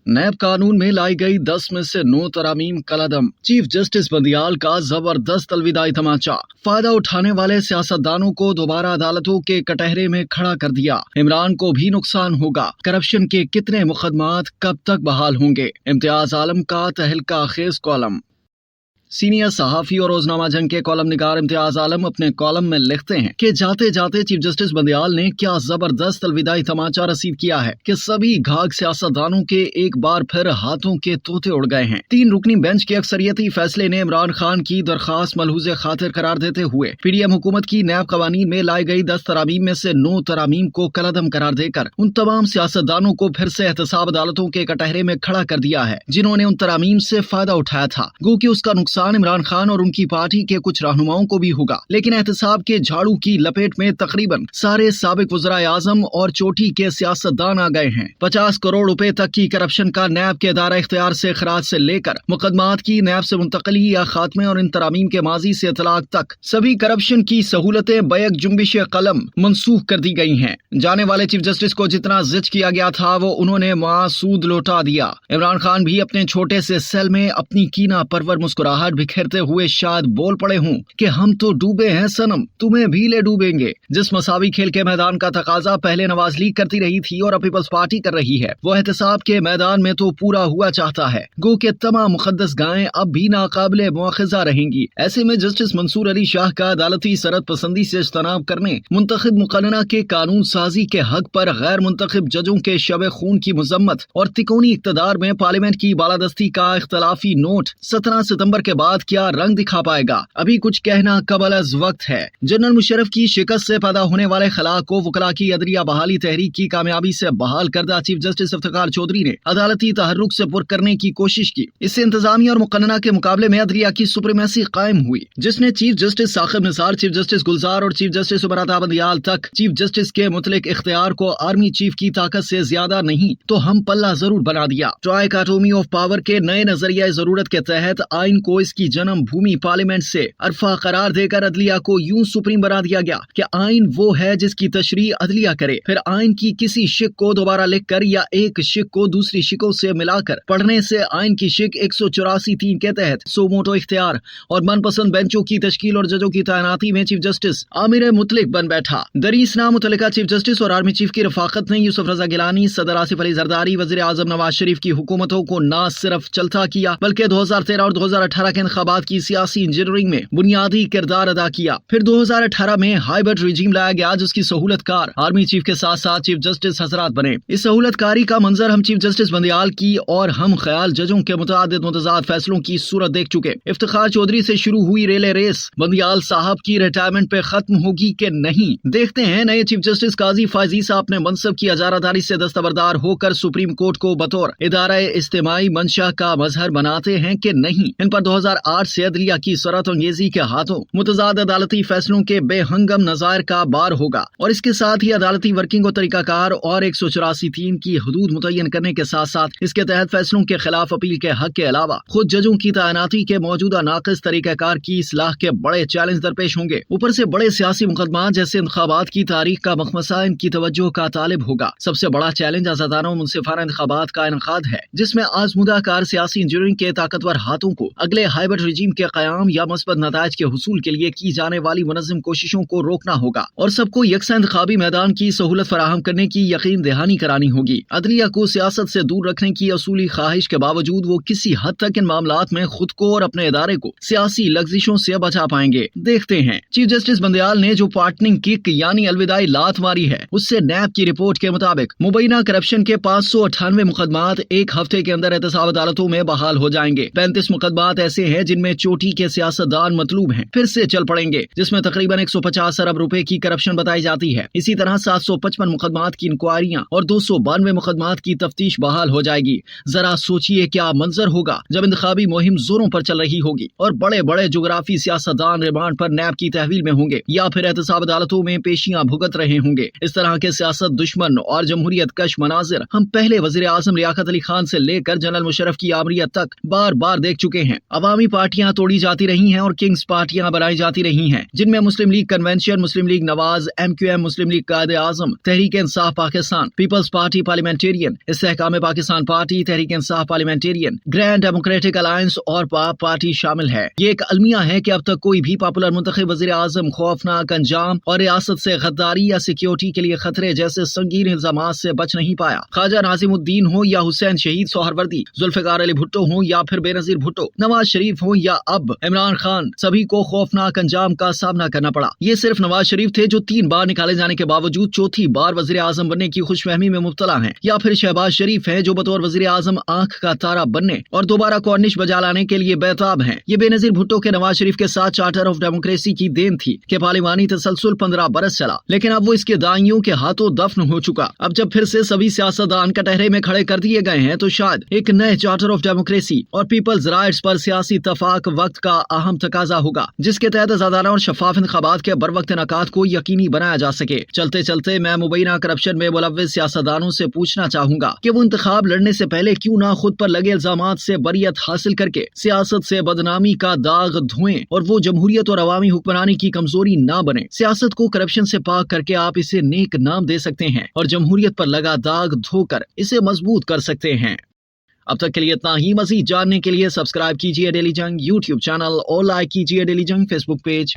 नैब कानून में लाई गई 10 में से 9 तरामीम कलअदम। चीफ जस्टिस बंदियाल का जबरदस्त अलविदाई तमाचा। फायदा उठाने वाले सियासतदानों को दोबारा अदालतों के कटहरे में खड़ा कर दिया। इमरान को भी नुकसान होगा। करप्शन के कितने मुकदमात कब तक बहाल होंगे? इम्तियाज आलम का तहलका खेज कॉलम। सीनियर सहाफी और रोजनामा जंग के कॉलम निगार इम्तियाज आलम अपने कॉलम में लिखते हैं कि जाते जाते चीफ जस्टिस बंदियाल ने क्या जबरदस्त अलविदाई तमाचा रसीद किया है कि सभी घाघ सियासतदानों के एक बार फिर हाथों के तोते उड़ गए हैं। 3 रुकनी बेंच के अक्सरियती फैसले ने इमरान खान की दरखास्त मलहूज़े खातिर करार देते हुए पीडीएम हुकूमत की नैब कवानीन में लाई गई 10 तरामीम में से 9 तरामीम को कलअदम करार देकर उन तमाम सियासतदानों को फिर से एहतसाब अदालतों के कटहरे में खड़ा कर दिया है जिन्होंने उन तरामीम से फायदा उठाया था। गो कि उसका नुकसान इमरान खान और उनकी पार्टी के कुछ रहनुमाओं को भी होगा, लेकिन एहतसाब के झाड़ू की लपेट में तकरीबन सारे साबिक वज़राए आज़म और चोटी के सियासतदान आ गए हैं। 50 करोड़ रुपए तक की करप्शन का नैब के दायरा इख्तियार से खराज से लेकर मुकदमात की नैब से मुंतकली या खात्मे और इन तरामीम के माजी से इतलाक तक सभी करप्शन की सहूलतें बैक जुम्बिश कलम मनसूख कर दी गई हैं। जाने वाले चीफ जस्टिस को जितना जिच किया गया था वो उन्होंने मासूद लौटा दिया। इमरान खान भी अपने छोटे से सेल में अपनी कीना परवर मुस्कुराहट बिखेरते हुए शायद बोल पड़े हों कि हम तो डूबे हैं सनम, तुम्हें भी ले डूबेंगे। जिस मसावी खेल के मैदान का तकाजा पहले नवाज लीग करती रही थी और अब पीपल्स पार्टी कर रही है, वो एहतसाब के मैदान में तो पूरा हुआ चाहता है। गो के तमाम मुकद्दस गायें अब भी नाकाबिले मुआखजा रहेंगी। ऐसे में जस्टिस मंसूर अली शाह का अदालती सरहद पसंदी से इज्तनाब करने, मुंतखब मुकन्ना के कानून साजी के हक पर गैर मुंतखब जजों के शब खून की मजम्मत और तिकोनी इक्तदार में पार्लियामेंट की बालादस्ती का इख्तलाफी नोट 17 सितंबर के बाद क्या रंग दिखा पाएगा, अभी कुछ कहना कबल अज वक्त है। जनरल मुशर्रफ की शिकस्त से पैदा होने वाले खला को वकला की अदलिया बहाली तहरीक की कामयाबी से बहाल करदा चीफ जस्टिस इफ्तिखार चौधरी ने अदालती तहर्रुक से पुर करने की कोशिश की। इससे इंतजामिया और मुकन्ना के मुकाबले में अदलिया की सुप्रीमेसी कायम हुई, जिसने chief justice Saqib Nisar, chief justice Gulzar और चीफ जस्टिस उमर अता बंदियाल तक चीफ जस्टिस के मुतलिक इख्तियार को आर्मी चीफ की ताकत से ज्यादा नहीं तो हम पल्ला जरूर बना दिया। ट्राइकोटोमी ऑफ पावर के नए नजरिया जरूरत के तहत आइन को इसकी जन्म भूमि पार्लियामेंट से अरफा करार देकर अदलिया को यूं सुप्रीम बना दिया गया कि आइन वो है जिसकी तशरीह अदलिया करे। फिर आइन की किसी शिक को दोबारा लिखकर या एक शिक को दूसरी शिकों से मिलाकर पढ़ने से आइन की शिक 184(3) के तहत सोमोटो इख्तियार और मनपसंद बेंचों की तश्कील और जजों की तैनाती में चीफ जस्टिस आमिर मुतलिक बन बैठा। दरीस नाम मुतल्लिका चीफ जस्टिस और आर्मी चीफ की रफाकत ने यूसुफ रजा गिलानी, सदर आसिफ अली जरदारी, वजीर आजम नवाज शरीफ की हुकूमतों को न सिर्फ चलता किया बल्कि 2013 और 2018 के इंतखाबात की सियासी इंजीनियरिंग में बुनियादी किरदार अदा किया। फिर 2018 में हाइब्रिड रिजीम लाया गया जिसकी सहूलतकार आर्मी चीफ के साथ साथ चीफ जस्टिस हजरात बने। इस सहूलतकारी का मंजर हम चीफ जस्टिस बंदियाल की और हम ख्याल जजों के मुतअद्दिद मुतज़ाद फैसलों की सूरत देख चुके। इफ्तिखार चौधरी से शुरू हुई रेले रेस बंदियाल साहब की रिटायरमेंट पे खत्म होगी कि नहीं, देखते हैं नए चीफ जस्टिस काजी फायजी साहब अपने मनसब की अजारादारी से दस्तबरदार होकर सुप्रीम कोर्ट को बतौर इदारा इज्तिमाई मंशा का मजहर बनाते हैं कि नहीं। इन पर 2008 से अदलिया की शरत अंगेजी के हाथों मुतज़ाद अदालती फैसलों के बेहंगम नज़ायर का बार होगा और इसके साथ ही अदालती वर्किंग और तरीकाकार और 184(3) की हदूद मुतय्यन करने के साथ साथ इसके तहत फैसलों के खिलाफ अपील के हक के अलावा खुद जजों की तैनाती के मौजूदा नाक़िस तरीकाकार की इस्लाह के बड़े चैलेंज दरपेश होंगे। ऊपर से बड़े सियासी मुकदमा जैसे इंतखाबात की तारीख का मखमसा इनकी तवज्जो का तालिब होगा। सबसे बड़ा चैलेंज आज़ादाना और मुनसिफाना इंतखाबात का इनकाद है जिसमें आजमुदा कार सियासी इंजीनियरिंग के ताकतवर हाथों को अगले हाइब्रिड रिजीम के क़याम या मस्बत नताइज के हुसूल के लिए की जाने वाली मुनज़्ज़म कोशिशों को रोकना होगा और सबको यकसा इंतखाबी मैदान की सहूलत फराहम करने की यकीन दहानी करानी होगी। अदलिया को सियासत से दूर रखने की असूली ख्वाहिश के बावजूद वो किसी हद तक इन मामलात में खुद को और अपने इदारे को सियासी लग्जिशों से बचा पाएंगे। देखते हैं। चीफ जस्टिस बंदियाल ने जो पार्टनिंग किक यानी अलविदाई लात मारी है उससे नैब की रिपोर्ट के मुताबिक मुबैना करप्शन के 598 मुकदमात एक हफ्ते के अंदर एहतसाब अदालतों में बहाल हो जाएंगे। 35 मुकदमात ऐसे हैं जिनमें चोटी के सियासतदान मतलूब हैं, फिर से चल पड़ेंगे, जिसमें तकरीबन 150 अरब रुपए की करप्शन बताई जाती है। इसी तरह 755 मुकदमात की इंक्वायरियां और 292 मुकदमात की तफ्तीश बहाल हो जाएगी। जरा सोचिए क्या मंजर होगा जब इंतखाबी मुहिम जोरों पर चल रही होगी और बड़े बड़े जोग्राफी सियासतदान रिमांड पर नैब की तहवील में होंगे या फिर एहतसाब अदालतों में पेशियां भुगत रहे होंगे। इस तरह के सियासत दुश्मन और जमहूरियत कश मनाजिर हम पहले वजीर आजम लियाकत अली खान से लेकर जनरल मुशर्रफ की आमरीत तक बार बार देख चुके हैं। अवाम अवामी पार्टियां तोड़ी जाती रही हैं और किंग्स पार्टियां बनाई जाती रही हैं, जिनमें मुस्लिम लीग कन्वेंशन, मुस्लिम लीग नवाज, MQM, मुस्लिम लीग कायदे आजम, तहरीक इंसाफ पाकिस्तान, पीपल्स पार्टी पार्लियामेंटेरियन, इस्तेहकाम पाकिस्तान पार्टी, तहरीक इंसाफ पार्लियामेंटेरियन, ग्रैंड डेमोक्रेटिक अलायंस और पाप पार्टी शामिल है। ये एक अलमिया है कि अब तक कोई भी पॉपुलर मुंतखब वज़ीर आज़म खौफनाक अंजाम और रियासत से गद्दारी या सिक्योरिटी के लिए खतरे जैसे संगीन इल्जामात से बच नहीं पाया। ख्वाजा नाज़िमुद्दीन हो या हुसैन शहीद सोहरवर्दी, जुल्फ़िकार अली भुट्टो हो या फिर बेनज़ीर भुट्टो, नवाज शरीफ हो या अब इमरान खान, सभी को खौफनाक अंजाम का सामना करना पड़ा। ये सिर्फ नवाज शरीफ थे जो 3 बार निकाले जाने के बावजूद चौथी बार वज़ीर आज़म बनने की खुशफहमी में मुब्तला हैं, या फिर शहबाज शरीफ हैं जो बतौर वज़ीर आज़म आंख का तारा बनने और दोबारा कॉर्निश बजा लाने के लिए बेताब हैं। ये बेनज़ीर भुट्टो के नवाज शरीफ के साथ चार्टर ऑफ डेमोक्रेसी की देन थी कि पार्लिमानी तसलसल 15 बरस चला, लेकिन अब वो इसके दाइयों के हाथों दफन हो चुका। अब जब फिर से सभी सियासतदान कटहरे में खड़े कर दिए गए हैं तो शायद एक नए चार्टर ऑफ डेमोक्रेसी और पीपल्स राइट्स पर सियासी इत्तफाक वक्त का अहम तकाजा होगा, जिसके तहत आज़ादाना और शफाफ इंतखाबात के बरवक्त इनेकाद को यकीनी बनाया जा सके। चलते चलते मैं मुबैना करप्शन में मुलव्विस सियासतदानों से पूछना चाहूंगा कि वो इंतखाब लड़ने से पहले क्यों ना खुद पर लगे इल्जामात से बरियत हासिल करके सियासत से बदनामी का दाग धोएं और वो जमहूरियत और अवामी हुक्मरानी की कमजोरी ना बने। सियासत को करप्शन से पाक करके आप इसे नेक नाम दे सकते हैं और जमहूरियत पर लगा दाग धोकर इसे मजबूत कर सकते हैं। अब तक के लिए इतना ही। मज़ीद जानने के लिए सब्सक्राइब कीजिए डेली जंग यूट्यूब चैनल और लाइक कीजिए डेली जंग फेसबुक पेज।